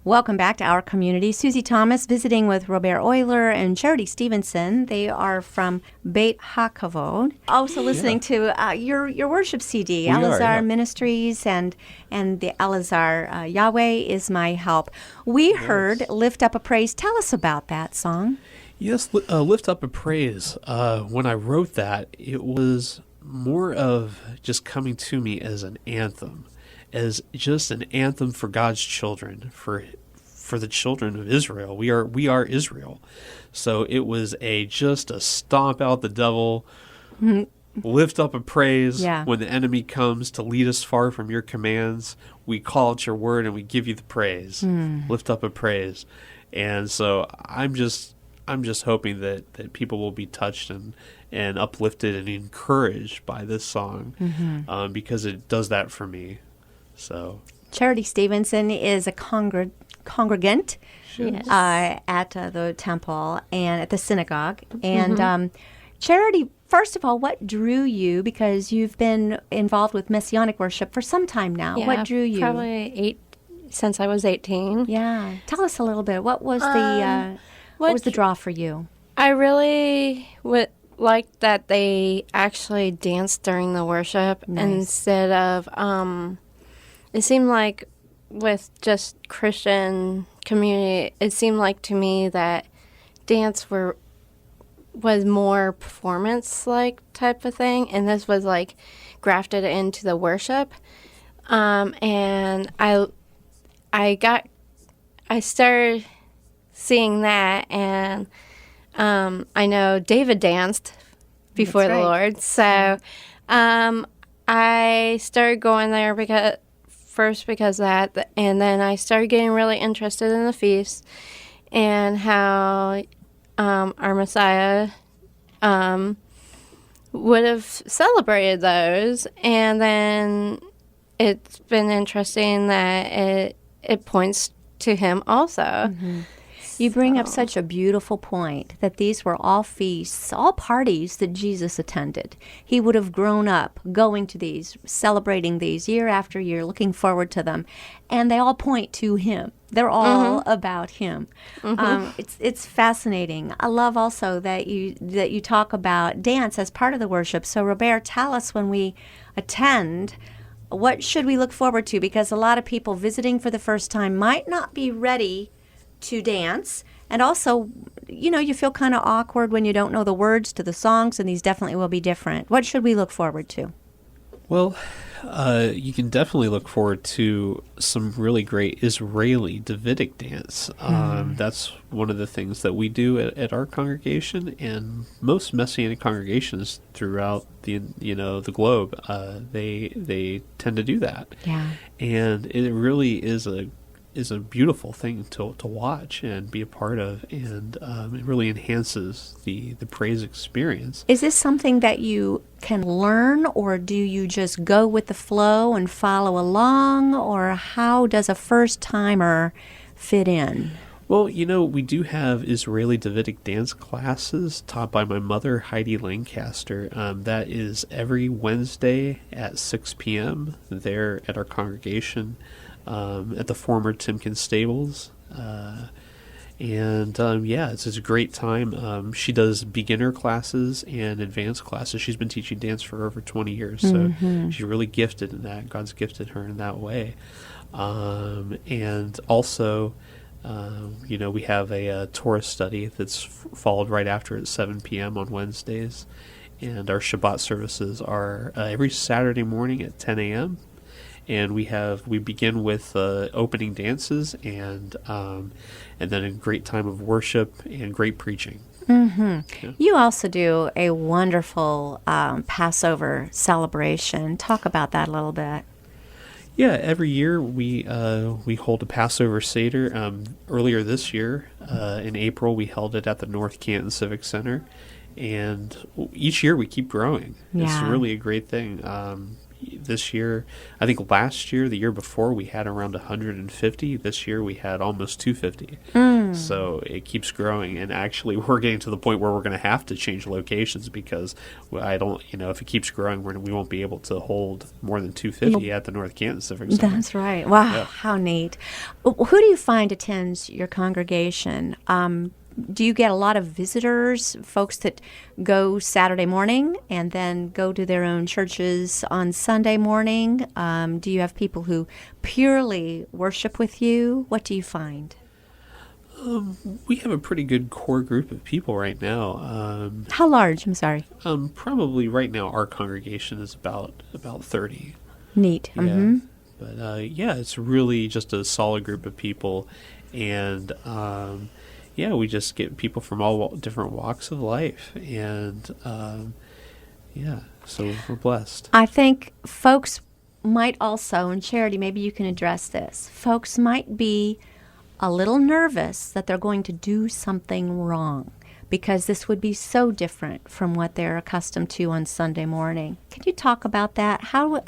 Welcome back to Our Community. Susie Thomas visiting with Robert Euler and Charity Stevenson. They are from Beit HaKavod. Also listening to your worship CD, Elazar Ministries and the Elazar Yahweh is My Help. We heard Lift Up a Praise. Tell us about that song. Yes, Lift Up a Praise. When I wrote that, it was more of just coming to me as an anthem, as just an anthem for God's children, for the children of Israel. We are Israel. So it was just a stomp out the devil, lift up a praise when the enemy comes to lead us far from your commands. We call out your word and we give you the praise. Lift up a praise. And so I'm just hoping that people will be touched and uplifted and encouraged by this song, because it does that for me. So Charity Stevenson is a congregant at the temple and at the synagogue. And Charity, first of all, what drew you? Because you've been involved with Messianic worship for some time now. Yeah, what drew you? Probably since I was 18. Yeah. Tell us a little bit. What was what was the draw for you? I really would like that they actually danced during the worship instead of, it seemed like with just Christian community, it seemed like to me that dance was more performance-like type of thing, and this was like grafted into the worship. And I started seeing that, and I know David danced before the Lord, so I started going there because of that, and then I started getting really interested in the feasts and how our Messiah would have celebrated those, and then it's been interesting that it points to him also. You bring up such a beautiful point that these were all feasts, all parties that Jesus attended. He would have grown up going to these, celebrating these year after year, looking forward to them, and they all point to him. They're all about him. It's fascinating. I love also that you talk about dance as part of the worship. So Robert, tell us, when we attend, what should we look forward to? Because a lot of people visiting for the first time might not be ready to dance, and also, you feel kind of awkward when you don't know the words to the songs, and these definitely will be different. What should we look forward to? Well, you can definitely look forward to some really great Israeli Davidic dance. That's one of the things that we do at our congregation, and most Messianic congregations throughout the globe. They tend to do that, and it really is a beautiful thing to watch and be a part of, and it really enhances the praise experience. Is this something that you can learn, or do you just go with the flow and follow along, or how does a first-timer fit in? Well, we do have Israeli Davidic dance classes taught by my mother, Heidi Lancaster. That is every Wednesday at 6 p.m. there at our congregation. At the former Timken Stables. It's a great time. She does beginner classes and advanced classes. She's been teaching dance for over 20 years, so she's really gifted in that. God's gifted her in that way. And also, we have a Torah study that's followed right after at 7 p.m. on Wednesdays. And our Shabbat services are every Saturday morning at 10 a.m., and we begin with opening dances and then a great time of worship and great preaching. Yeah. You also do a wonderful Passover celebration. Talk about that a little bit. Yeah, every year we hold a Passover Seder. Earlier this year, in April, we held it at the North Canton Civic Center, and each year we keep growing. Yeah. It's really a great thing. this year, I think last year, the year before, we had around 150. This year we had almost 250. So it keeps growing, and actually we're getting to the point where we're going to have to change locations because if it keeps growing, we won't be able to hold more than 250 at the North Canton Civic Center. That's right. Wow, Yeah. how neat. Who do you find attends your congregation? Do you get a lot of visitors, folks that go Saturday morning and then go to their own churches on Sunday morning? Do you have people who purely worship with you? What do you find? We have a pretty good core group of people right now. How large? I'm sorry. Probably right now our congregation is about 30. Neat. Yeah. Mm-hmm. But it's really just a solid group of people, and we just get people from all different walks of life, and so we're blessed. I think folks might also, and Charity, maybe you can address this, folks might be a little nervous that they're going to do something wrong because this would be so different from what they're accustomed to on Sunday morning. Can you talk about that? How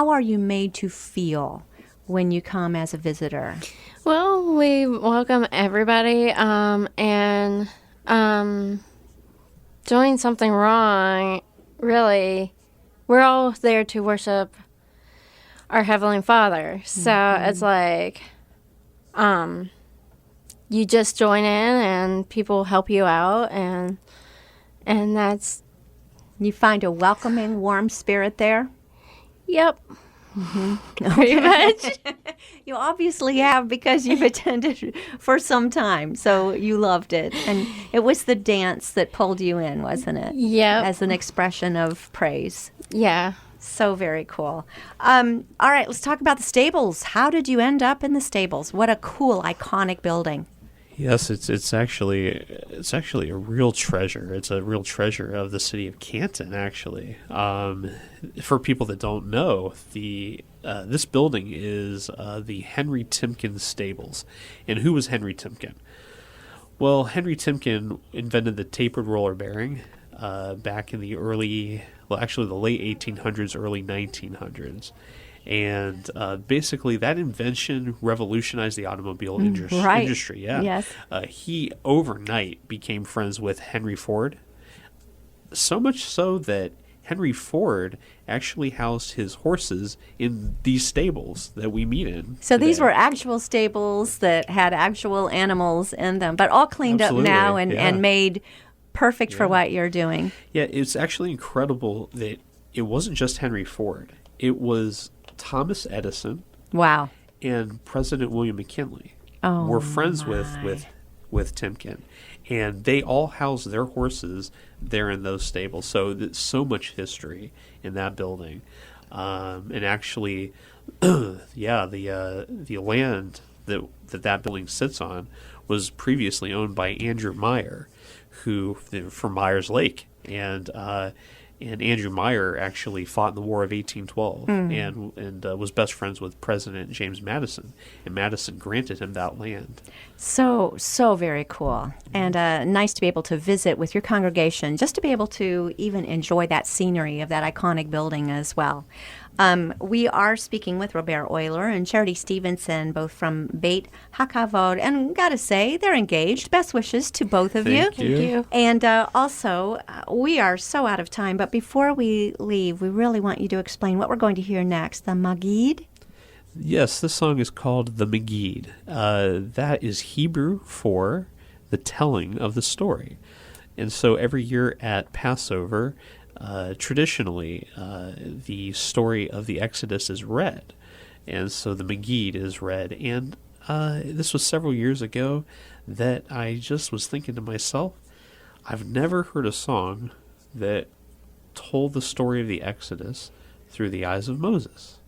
are you made to feel when you come as a visitor? Well, we welcome everybody, and doing something wrong, really, we're all there to worship our Heavenly Father. So it's like, you just join in and people help you out, and that's, You find a welcoming, warm spirit there? yep, pretty much. You obviously have because you've attended for some time, so you loved it. And it was the dance that pulled you in, wasn't it? Yep. As an expression of praise. Yeah. So very cool. All right, let's talk about the stables. How did you end up in the stables? What a cool, iconic building. Yes, it's actually a real treasure. It's a real treasure of the city of Canton, actually. For people that don't know, this building is the Henry Timken Stables. And who was Henry Timken? Well, Henry Timken invented the tapered roller bearing back in the the late 1800s, early 1900s. And basically, that invention revolutionized the automobile industry. Yeah. Yes. He overnight became friends with Henry Ford, so much so that Henry Ford actually housed his horses in these stables that we meet in. So these today. were actual stables that had actual animals in them, but all cleaned Absolutely, up now and, yeah. and made perfect for what you're doing. Yeah, it's actually incredible that it wasn't just Henry Ford. It was Thomas Edison Wow. and President William McKinley Oh, were friends my. with Timken, and they all housed their horses there in those stables. So there's so much history in that building, and actually, the land that building sits on was previously owned by Andrew Meyer, who from Myers Lake, and Andrew Meyer actually fought in the War of 1812 and was best friends with President James Madison, and Madison granted him that land. So very cool. And nice to be able to visit with your congregation, just to be able to even enjoy that scenery of that iconic building as well. We are speaking with Robert Euler and Charity Stevenson, both from Beit HaKavod, and gotta say, they're engaged. Best wishes to both of you. Thank you. Thank you. And also, we are so out of time, but before we leave, we really want you to explain what we're going to hear next. The Magid? Yes, this song is called the Megid. That is Hebrew for the telling of the story. And so every year at Passover, traditionally, the story of the Exodus is read. And so the Megid is read. And this was several years ago that I just was thinking to myself, I've never heard a song that told the story of the Exodus through the eyes of Moses.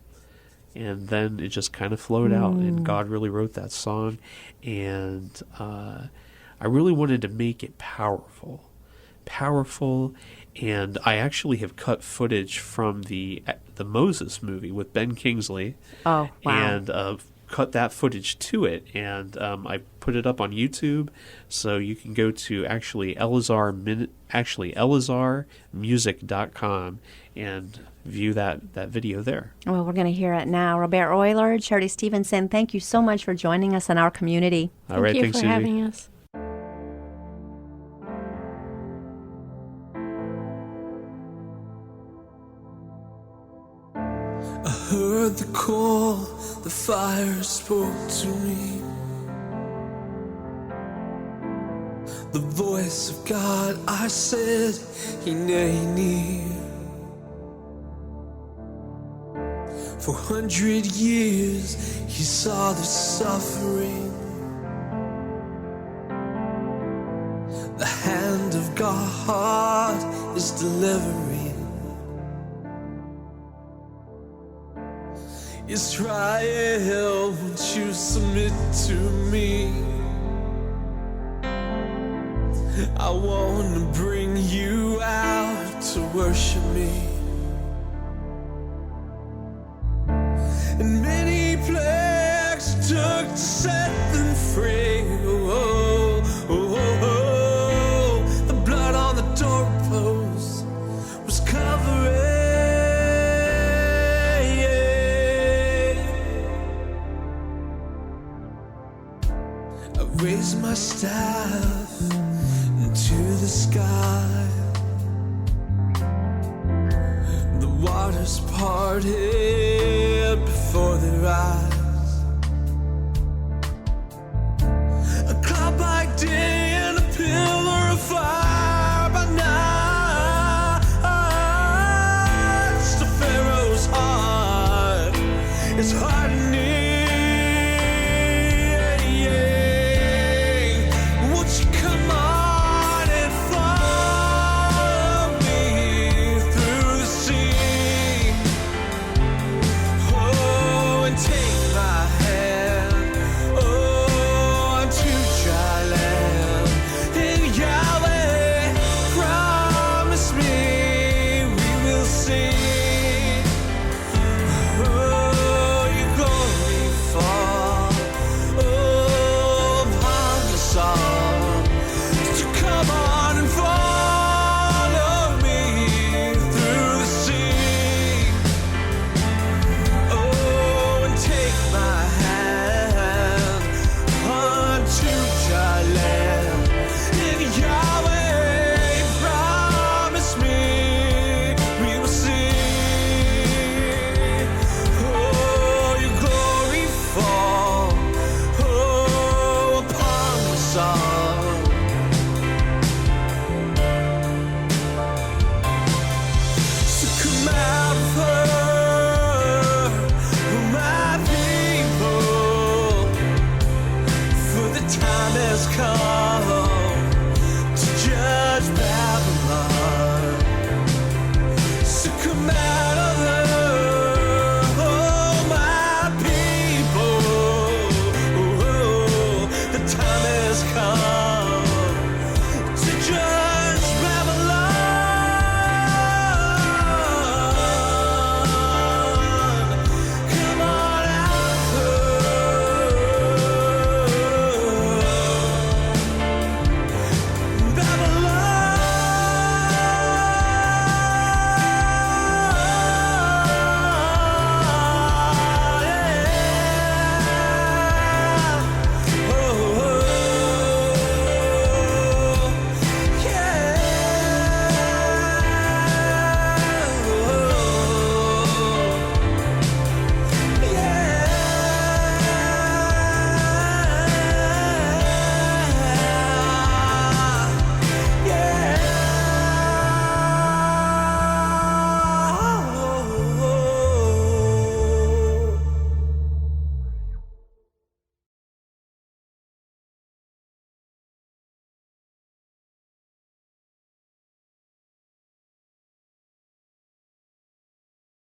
And then it just kind of flowed out, and God really wrote that song. And I really wanted to make it powerful. And I actually have cut footage from the Moses movie with Ben Kingsley. Oh, wow. And cut that footage to it, and I put it up on YouTube, so you can go to actually ElazarMusic.com and view that video there. Well, we're going to hear it now. Robert Euler, Charity Stevenson, thank you so much for joining us in our community. All right, Thank you thanks, for Susie. having us. I heard the call, the fire spoke to me. The voice of God, I said, Hineni near. For 100 years, he saw the suffering. The hand of God is delivering. Israel, won't you submit to me? I want to bring you out to worship me. And many plagues took to set them free. Oh, oh, oh, oh. The blood on the doorpost was covering. I raised my staff into the sky. The waters parted before their eyes. A cloud by day and a pillar of fire by night. The Pharaoh's heart is hardening. Won't you come on and follow me through the sea? Oh, and take my hand, oh, unto dry land. And Yahweh promise me we will see. Oh, your glory fall, oh, upon us all. So come on and follow me through the sea. Oh, and take my hand unto dry land. And Yahweh promise me we will see. Oh, your glory fall, oh, upon us all. So come out of her, my people, for the time has come.